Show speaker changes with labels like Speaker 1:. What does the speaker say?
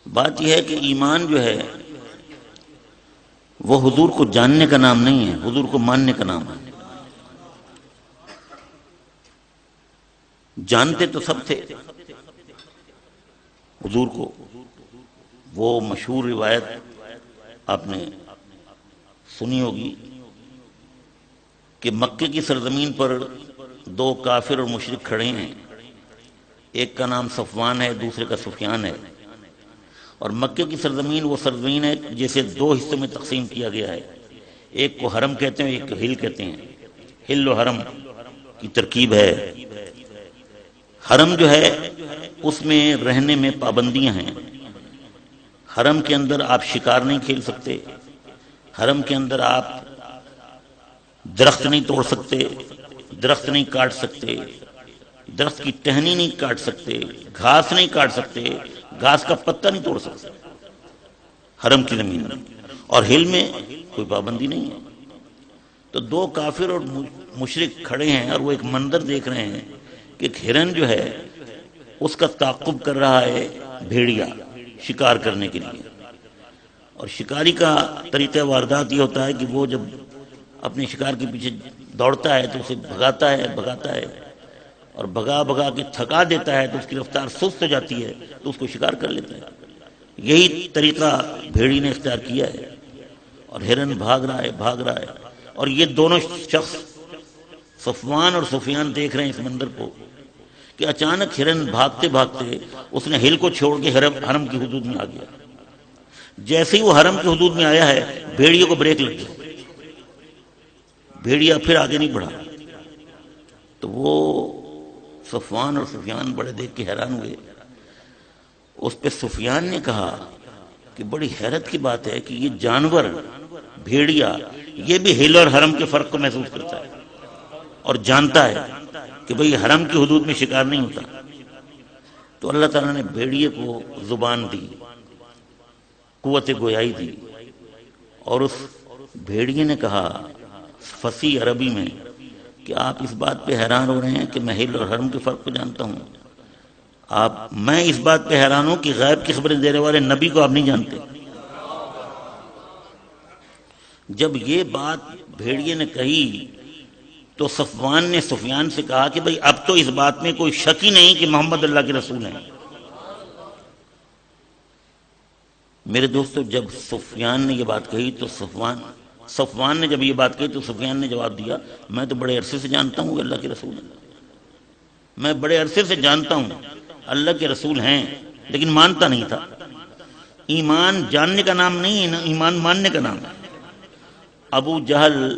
Speaker 1: بات یہ ہے کہ ایمان جو ہے وہ حضور کو جاننے کا نام نہیں ہے، حضور کو ماننے کا نام ہے۔ جانتے تو سب تھے حضور کو، وہ مشہور روایت آپ نے سنی ہوگی کہ مکے کی سرزمین پر دو کافر اور مشرک کھڑے ہیں، ایک کا نام صفوان ہے، دوسرے کا سفیان ہے، اور مکے کی سرزمین وہ سرزمین ہے جسے دو حصوں میں تقسیم کیا گیا ہے، ایک کو حرم کہتے ہیں، ایک کو ہل کہتے ہیں۔ ہل و حرم کی ترکیب ہے۔ حرم جو ہے اس میں رہنے میں پابندیاں ہیں، حرم کے اندر آپ شکار نہیں کھیل سکتے، حرم کے اندر آپ درخت نہیں توڑ سکتے، درخت نہیں کاٹ سکتے، درخت کی ٹہنی نہیں کاٹ سکتے، گھاس نہیں کاٹ سکتے، گھاس کا پتا نہیں توڑ سکتے حرم کی زمین میں، اور ہل میں کوئی پابندی نہیں ہے۔ تو دو کافر اور مشرک کھڑے ہیں اور وہ ایک منظر دیکھ رہے ہیں کہ ایک ہرن جو ہے اس کا تعاقب کر رہا ہے بھیڑیا شکار کرنے کے لیے، اور شکاری کا طریقہ واردات یہ ہوتا ہے کہ وہ جب اپنے شکار کے پیچھے دوڑتا ہے تو اسے بھگاتا ہے اور بھگا بھگا کے تھکا دیتا ہے، تو اس کی رفتار سست ہو جاتی ہے تو اس کو شکار کر لیتا ہے۔ یہی طریقہ بھیڑی نے اختیار کیا ہے، اور ہرن بھاگ رہا ہے، اور یہ دونوں شخص صفوان اور سفیان دیکھ رہے ہیں اس منظر کو کہ اچانک ہرن بھاگتے بھاگتے اس نے ہل کو چھوڑ کے حرم کی حدود میں آ گیا۔ جیسے ہی وہ حرم کی حدود میں آیا ہے بھیڑیے کو بریک لگ گیا، بھیڑیا پھر آگے نہیں بڑھا۔ تو وہ صفوان اور سفیان بڑے دیکھ کے حیران ہوئے۔ اس پہ سفیان نے کہا کہ بڑی حیرت کی بات ہے کہ یہ جانور بھیڑیا یہ بھی ہل اور حرم کے فرق کو محسوس کرتا ہے اور جانتا ہے کہ بھئی حرم کی حدود میں شکار نہیں ہوتا۔ تو اللہ تعالیٰ نے بھیڑیے کو زبان دی، قوت گویائی دی، اور اس بھیڑیے نے کہا فصیح عربی میں کہ آپ اس بات پہ حیران ہو رہے ہیں کہ میں ہل اور حرم کے فرق کو جانتا ہوں، میں اس بات پہ حیران ہوں کہ غیب کی خبریں دینے والے نبی کو آپ نہیں جانتے۔ جب یہ بات بھیڑیے نے کہی تو صفوان نے سفیان سے کہا کہ بھئی اب تو اس بات میں کوئی شک ہی نہیں کہ محمد اللہ کے رسول ہیں۔ میرے دوستو، جب سفیان نے یہ بات کہی تو صفوان نے جب یہ بات کہی تو سفیان نے جواب دیا میں تو بڑے عرصے سے جانتا ہوں کہ اللہ کے رسول ہیں، میں بڑے عرصے سے جانتا ہوں اللہ کے رسول ہیں، لیکن مانتا نہیں تھا۔ ایمان جاننے کا نام نہیں ہے، ایمان ماننے کا نام ہے۔ ابو جہل